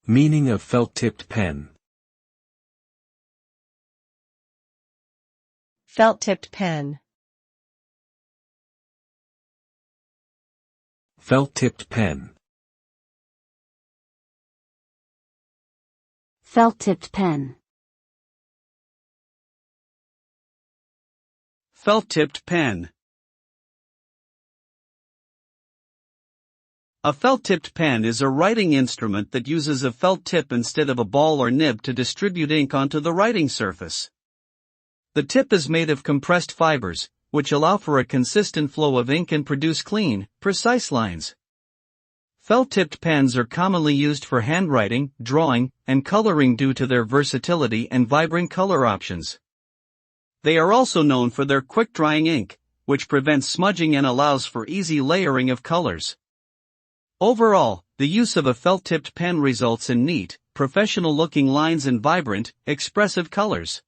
Meaning of felt-tipped pen. Felt-tipped pen. Felt-tipped pen. Felt-tipped pen. Felt-tipped pen. A felt-tipped pen is a writing instrument that uses a felt tip instead of a ball or nib to distribute ink onto the writing surface. The tip is made of compressed fibers, which allow for a consistent flow of ink and produce clean, precise lines. Felt-tipped pens are commonly used for handwriting, drawing, and coloring due to their versatility and vibrant color options. They are also known for their quick-drying ink, which prevents smudging and allows for easy layering of colors. Overall, the use of a felt-tipped pen results in neat, professional-looking lines and vibrant, expressive colors.